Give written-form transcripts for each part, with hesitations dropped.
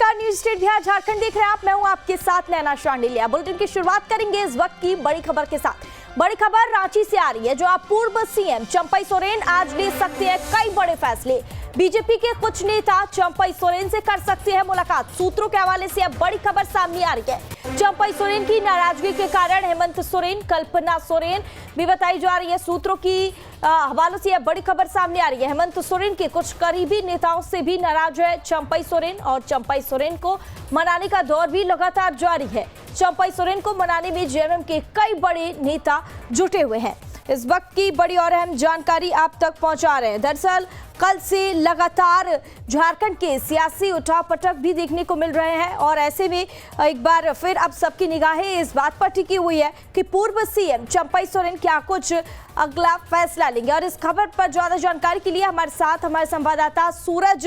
नमस्कार, news state Bihar Jharkhand देख रहे हैं आप। मैं हूं आपके साथ नैना शांडिलिया। बुलेटिन की शुरुआत करेंगे इस वक्त की बड़ी खबर के साथ। बड़ी खबर रांची से आ रही है, जो आप पूर्व सीएम चंपई सोरेन आज ले सकते हैं कई बड़े फैसले। बीजेपी के कुछ नेता चंपई सोरेन से कर सकते हैं मुलाकात। सूत्रों के हवाले से अब बड़ी खबर सामने आ रही है। चंपई सोरेन की नाराजगी के कारण हेमंत सोरेन, कल्पना सोरेन भी बताई जा रही है। सूत्रों की हवालों से अब बड़ी खबर सामने आ रही है। हेमंत सोरेन के कुछ करीबी नेताओं से भी नाराज है चंपई सोरेन, और चंपई सोरेन को मनाने का दौर भी लगातार जारी है। चंपई सोरेन को मनाने में जेएमएम के कई बड़े नेता जुटे हुए हैं। इस वक्त की बड़ी और अहम जानकारी आप तक पहुंचा रहे हैं। दरअसल कल से लगातार झारखंड के सियासी उठापटक भी देखने को मिल रहे हैं, और ऐसे में एक बार फिर अब सबकी निगाहें इस बात पर टिकी हुई है कि पूर्व सीएम चंपई सोरेन क्या कुछ अगला फैसला लेंगे। और इस खबर पर ज्यादा जानकारी के लिए हमारे साथ हमारे संवाददाता सूरज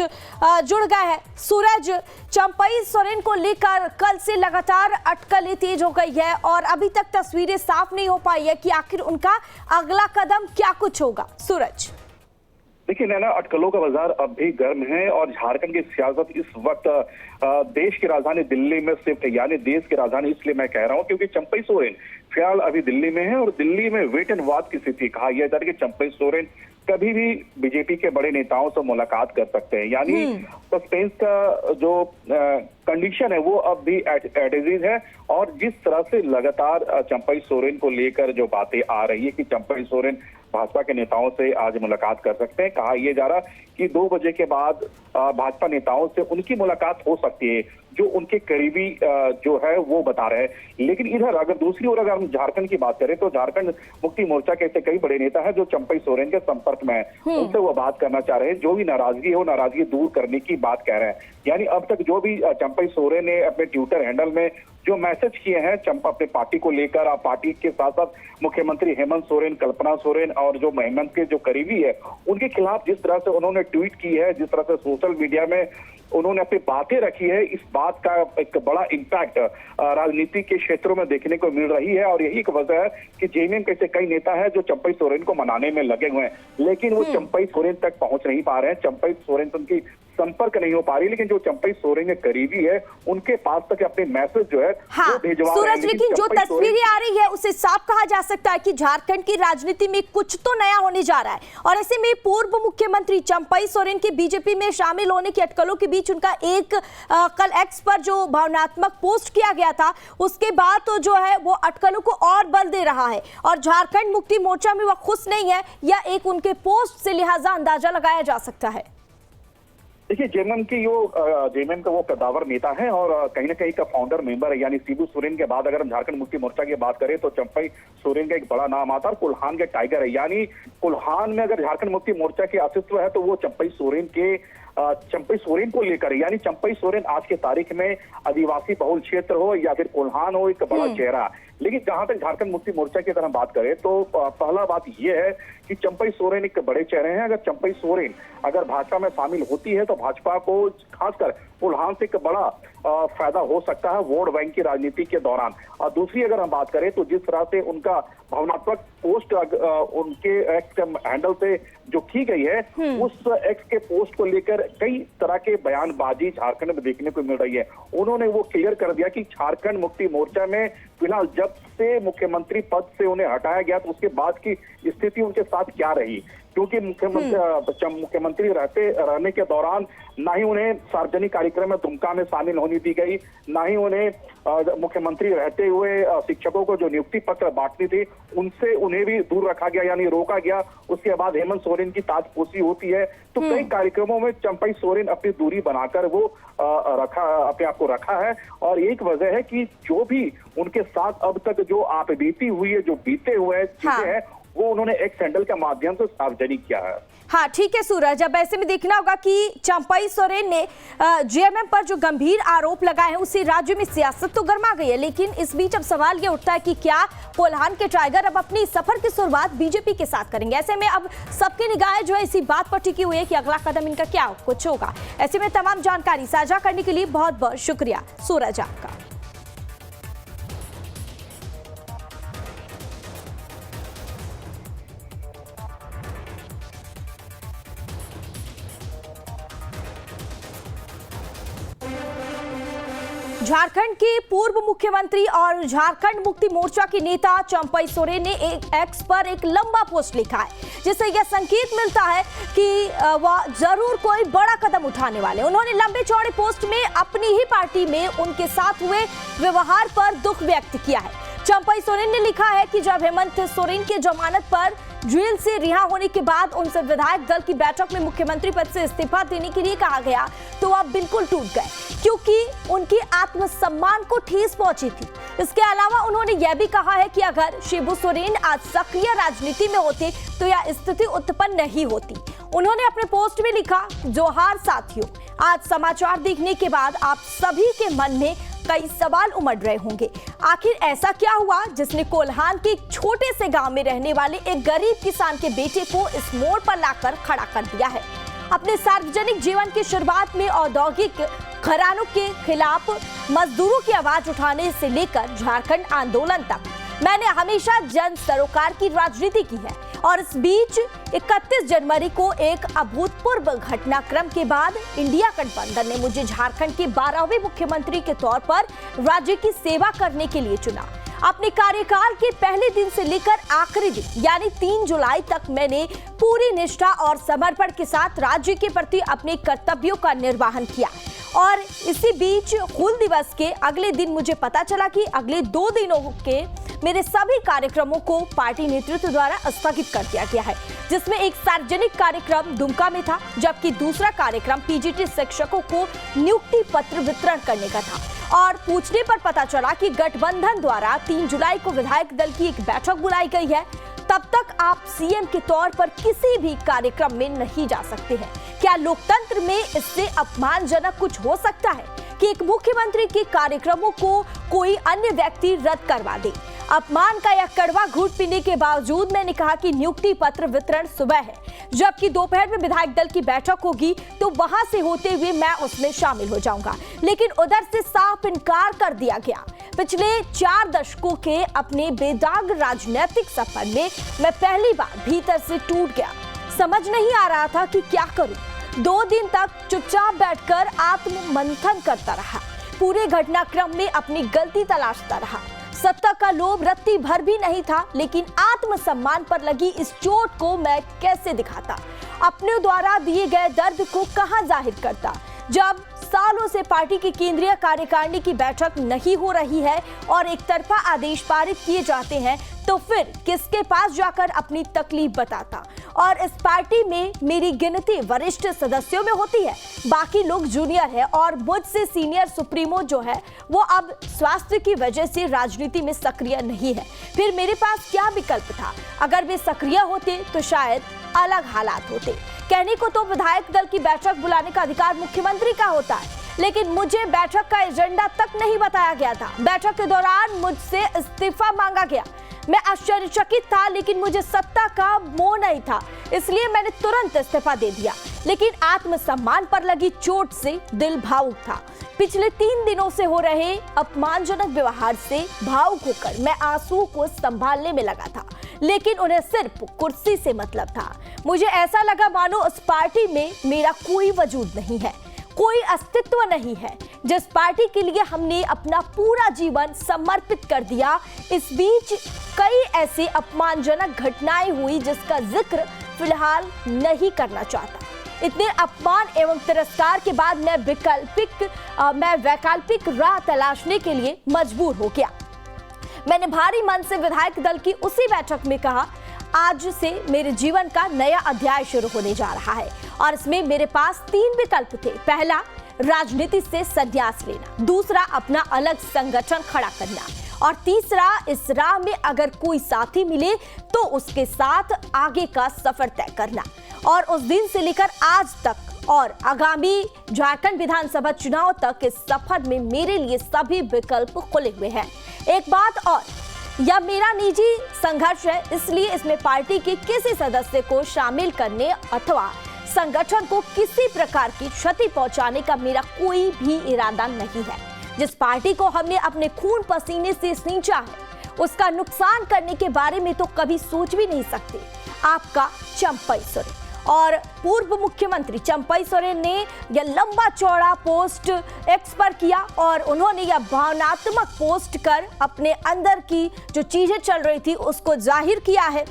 जुड़ गए हैं। सूरज, चंपई सोरेन को लेकर कल से लगातार अटकलें तेज हो गई है, और अभी तक तस्वीरें साफ नहीं हो पाई है कि आखिर उनका अगला कदम क्या कुछ होगा। सूरज, देखिए नैना, अटकलों का बाजार अब भी गर्म है, और झारखंड की सियासत इस वक्त देश की राजधानी दिल्ली में शिफ्ट है। यानी देश की राजधानी इसलिए मैं कह रहा हूं क्योंकि चंपई सोरेन फिलहाल अभी दिल्ली में है, और दिल्ली में वेट एंड वॉच की स्थिति। कहा यह जा रहा है कि चंपई सोरेन कभी भी बीजेपी के बड़े नेताओं से मुलाकात कर सकते हैं। यानी सस्पेंस का जो कंडीशन है वो अब भी एट है। और जिस तरह से लगातार चंपई सोरेन को लेकर जो बातें आ रही है कि चंपई सोरेन भाजपा के नेताओं से आज मुलाकात कर सकते हैं। कहा यह जा रहा कि 2 बजे के बाद भाजपा नेताओं से उनकी मुलाकात हो सकती है, जो उनके करीबी जो है वो बता रहे हैं। लेकिन इधर अगर दूसरी ओर अगर हम झारखंड की बात करें तो झारखंड मुक्ति मोर्चा के ऐसे कई बड़े नेता हैं जो चंपई सोरेन के संपर्क में है। उनसे वो बात करना चाह रहे हैं, जो भी नाराजगी है वो नाराजगी दूर करने की बात कह रहे हैं। यानी अब तक जो भी चंपई सोरेन ने अपने ट्विटर हैंडल में जो मैसेज किए हैं अपने पार्टी को लेकर, पार्टी के साथ साथ मुख्यमंत्री हेमंत सोरेन, कल्पना सोरेन और जो हेमंत के जो करीबी है उनके खिलाफ जिस तरह से उन्होंने ट्वीट की है, जिस तरह से सोशल मीडिया में उन्होंने अपनी बातें रखी है, इस बात का एक बड़ा इम्पैक्ट राजनीति के क्षेत्रों में देखने को मिल रही है। और यही एक वजह है कि जेएमएम के कई नेता हैं जो चंपई सोरेन को मनाने में लगे हुए हैं, लेकिन वो चंपई सोरेन तक पहुंच नहीं पा रहे हैं। चंपई सोरेन से उनकी संपर्क नहीं हो पा रही, लेकिन जो चंपई सोरेन के करीबी है उनके पास तक अपने मैसेज जो है वो भिजवा रहे हैं। लेकिन जो तस्वीरें आ रही है उसे साफ कहा जा सकता है कि झारखंड की राजनीति में कुछ तो नया होने जा रहा है। और ऐसे में पूर्व मुख्यमंत्री चंपई सोरेन के बीजेपी में शामिल होने की अटकलों के बीच उनका एक कल एक्स पर जो भावनात्मक पोस्ट किया गया था, उसके बाद तो जो है वो अटकलों को और बल दे रहा है। और झारखंड मुक्ति मोर्चा में वह खुश नहीं है, या एक उनके पोस्ट से लिहाजा अंदाजा लगाया जा सकता है। देखिए, जेएमएम का वो कद्दावर नेता है और कहीं ना कहीं का फाउंडर मेंबर है। यानी शिबू सोरेन के बाद अगर हम झारखंड मुक्ति मोर्चा की बात करें तो चंपई सोरेन का एक बड़ा नाम आता है, और कुल्हान के टाइगर है। यानी कुल्हान में अगर झारखंड मुक्ति मोर्चा के अस्तित्व है तो वो चंपई सोरेन को लेकर, यानी चंपई सोरेन आज के तारीख में आदिवासी बहुल क्षेत्र हो या फिर कुल्हान हो, एक बड़ा चेहरा। लेकिन जहां तक झारखंड मुक्ति मोर्चा की तरह बात करें तो पहला बात यह है कि चंपई सोरेन एक बड़े चेहरे हैं। अगर चंपई सोरेन अगर भाजपा में शामिल होती है तो भाजपा को खासकर कुल्हान से एक बड़ा फायदा हो सकता है वोट बैंक की राजनीति के दौरान। और दूसरी अगर हम बात करें तो जिस तरह से उनका भावनात्मक पोस्ट उनके एक्स हैंडल से जो की गई है, उस एक्स के पोस्ट को लेकर कई तरह के बयानबाजी झारखंड में देखने को मिल रही है। उन्होंने वो क्लियर कर दिया कि झारखंड मुक्ति मोर्चा में फिलहाल जब से मुख्यमंत्री पद से उन्हें हटाया गया तो उसके बाद की स्थिति उनके साथ क्या रही, क्योंकि मुख्यमंत्री रहने के दौरान ना ही उन्हें सार्वजनिक कार्यक्रम में दुमका में शामिल होने दी गई, ना ही उन्हें मुख्यमंत्री रहते हुए शिक्षकों को जो नियुक्ति पत्र बांटनी थी उनसे उन्हें भी दूर रखा गया, यानी रोका गया। उसके बाद हेमंत सोरेन की ताजपोशी होती है, तो कई कार्यक्रमों में चंपई सोरेन अपनी दूरी बनाकर वो अपने आप को रखा है। और एक वजह है कि जो भी उनके साथ अब तक जो आप बीती हुई है, जो बीते हुए चीजें हैं, वो उन्होंने एक्स हैंडल के माध्यम से सार्वजनिक किया है। हाँ ठीक है सूरज, अब ऐसे में देखना होगा कि चंपई सोरेन ने जेएमएम पर जो गंभीर आरोप लगाए हैं उससे राज्य में सियासत तो गर्मा गई है, लेकिन इस बीच अब सवाल ये उठता है कि क्या कोल्हान के टाइगर अब अपनी सफर की शुरुआत बीजेपी के साथ करेंगे। ऐसे में अब सबकी निगाहें जो है इसी बात पर टिकी हुई है कि अगला कदम इनका क्या कुछ होगा। ऐसे में तमाम जानकारी साझा करने के लिए बहुत बहुत शुक्रिया सूरज आपका। झारखंड के पूर्व मुख्यमंत्री और झारखंड मुक्ति मोर्चा के नेता चंपई सोरेन ने एक एक्स पर एक लंबा पोस्ट लिखा है, जिससे यह संकेत मिलता है कि वह जरूर कोई बड़ा कदम उठाने वाले। उन्होंने लंबे चौड़े पोस्ट में अपनी ही पार्टी में उनके साथ हुए व्यवहार पर दुख व्यक्त किया है। चंपई सोरेन ने लिखा है कि जब हेमंत सोरेन की जमानत पर जेल से रिहा होने के बाद उनसे विधायक दल की बैठक में मुख्यमंत्री पद से इस्तीफा देने के लिए कहा गया तो वह बिल्कुल टूट गए, क्योंकि उनकी आत्मसम्मान को ठेस पहुंची थी। इसके अलावा उन्होंने यह भी कहा है कि अगर शिबू सोरेन आज सक्रिय राजनीति में होते तो यह स्थिति उत्पन्न नहीं होती। उन्होंने अपने पोस्ट में लिखा, जोहार साथियों, आज समाचार देखने के बाद आप सभी के मन में कई सवाल उमड़ रहे होंगे। आखिर ऐसा क्या हुआ जिसने कोल्हान के एक छोटे से गांव में रहने वाले एक गरीब किसान के बेटे को इस मोड़ पर लाकर खड़ा कर दिया है। अपने सार्वजनिक जीवन की शुरुआत में औद्योगिक घरानों के खिलाफ मजदूरों की आवाज उठाने से लेकर झारखंड आंदोलन तक मैंने हमेशा जन सरोकार की राजनीति की है। और इस बीच 31 जनवरी को एक अभूतपूर्व घटनाक्रम के बाद इंडिया गठबंधन ने मुझे झारखंड के 12वें मुख्यमंत्री के तौर पर राज्य की सेवा करने के लिए चुना। अपने कार्यकाल के पहले दिन से लेकर आखिरी दिन यानी 3 जुलाई तक मैंने पूरी निष्ठा और समर्पण के साथ राज्य के प्रति अपने कर्तव्यों का निर्वहन किया। और इसी बीच हूल दिवस के अगले दिन मुझे पता चला कि अगले 2 दिनों के मेरे सभी कार्यक्रमों को पार्टी नेतृत्व द्वारा स्थगित कर दिया गया है, जिसमें एक सार्वजनिक कार्यक्रम दुमका में था, जबकि दूसरा कार्यक्रम पीजीटी शिक्षकों को नियुक्ति पत्र वितरण करने का था। और पूछने पर पता चला कि गठबंधन द्वारा 3 जुलाई को विधायक दल की एक बैठक बुलाई गई है। तब तक आप सीएम के तौर पर किसी भी कार्यक्रम में नहीं जा सकते हैं। क्या लोकतंत्र में इससे अपमानजनक कुछ हो सकता है कि एक मुख्यमंत्री के कार्यक्रमों को कोई अन्य व्यक्ति रद्द करवा दे? अपमान का यह कड़वा घूंट पीने के बावजूद मैंने कहा कि नियुक्ति पत्र वितरण सुबह है, जबकि दोपहर में विधायक दल की बैठक होगी तो वहां से होते हुए मैं उसमें शामिल हो जाऊंगा। लेकिन उधर से साफ इनकार कर दिया गया। पिछले 4 दशकों के अपने बेदाग राजनीतिक सफर में मैं पहली बार भीतर से टूट गया। समझ नहीं आ रहा था कि क्या करूं। 2 दिन तक चुपचाप बैठकर आत्म मंथन करता रहा। पूरे घटनाक्रम में अपनी गलती तलाशता रहा। सत्ता का लोभ रत्ती भर भी नहीं था, लेकिन आत्मसम्मान पर लगी इस चोट को मैं कैसे दिखाता? अपने द्वारा दिए गए दर्द को कहां जाहिर करता? जब सालों से पार्टी की केंद्रीय कार्यकारिणी की बैठक नहीं हो रही है और एक तरफा आदेश पारित किए जाते हैं, तो फिर किसके पास जाकर अपनी तकलीफ बताता? और इस पार्टी में मेरी गिनती वरिष्ठ सदस्यों में होती है, बाकी लोग जूनियर है और मुझसे सीनियर सुप्रीमो जो है वो अब स्वास्थ्य की वजह से राजनीति में सक्रिय नहीं है। फिर मेरे पास क्या विकल्प था? अगर वे सक्रिय होते तो शायद अलग हालात होते। कहने को तो विधायक दल की बैठक बुलाने का अधिकार मुख्यमंत्री का होता है, लेकिन मुझे बैठक का एजेंडा तक नहीं बताया गया था। बैठक के दौरान मुझसे इस्तीफा मांगा गया। मैं आश्चर्यचकित था, लेकिन मुझे सत्ता का मोह नहीं था, इसलिए मैंने तुरंत इस्तीफा दे दिया। लेकिन आत्मसम्मान पर लगी चोट से दिल भावुक था। पिछले 3 दिनों से हो रहे अपमानजनक व्यवहार से भावुक होकर मैं आंसुओं को संभालने में लगा था, लेकिन उन्हें सिर्फ कुर्सी से मतलब था। मुझे ऐसा लगा मानो उस पार्टी में मेरा कोई वजूद नहीं है, कोई अस्तित्व नहीं है, जिस पार्टी के लिए हमने अपना पूरा जीवन समर्पित कर दिया। इस बीच कई ऐसी अपमानजनक घटनाएं हुई जिसका जिक्र फिलहाल नहीं करना चाहता। इतने अपमान एवं तिरस्कार के बाद मैं वैकल्पिक राह तलाशने के लिए मजबूर हो गया। मैंने भारी मन से विधायक दल की उसी बैठक में कहा, आज से मेरे जीवन का नया अध्याय शुरू होने जा रहा है और इसमें मेरे पास 3 विकल्प थे। पहला, राजनीति से संन्यास लेना। दूसरा, अपना अलग संगठन खड़ा करना। और तीसरा, इस राह में अगर कोई साथी मिले तो उसके साथ आगे का सफर तय करना। और उस दिन से लेकर आज तक और आगामी झारखंड विधानसभा चुनाव तक इस सफर में मेरे लिए सभी विकल्प खुले हुए हैं। एक बात और, यह मेरा निजी संघर्ष है, इसलिए इसमें पार्टी के किसी सदस्य को शामिल करने अथवा संगठन को किसी प्रकार की क्षति पहुंचाने का मेरा कोई भी इरादा नहीं है। जिस पार्टी को हमने अपने खून पसीने से सींचा है, उसका नुकसान करने के बारे में तो कभी सोच भी नहीं सकते। आपका चंपई सोरेन। और पूर्व मुख्यमंत्री चंपई सोरेन ने यह लंबा चौड़ा पोस्ट एक्स पर किया और उन्होंने यह भावनात्मक पोस्ट कर अपने अंदर की जो चीजें चल रही थी उसको जाहिर किया है।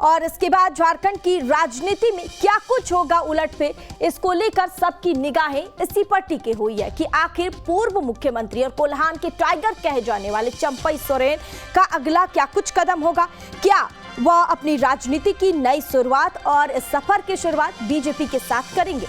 और इसके बाद झारखंड की राजनीति में क्या कुछ होगा उलटफेर, इसको लेकर सबकी निगाहें इसी पर टिकी हुई है कि आखिर पूर्व मुख्यमंत्री और कोल्हान के टाइगर कहे जाने वाले चंपई सोरेन का अगला क्या कुछ कदम होगा। क्या वह अपनी राजनीति की नई शुरुआत और इस सफर की शुरुआत बीजेपी के साथ करेंगे।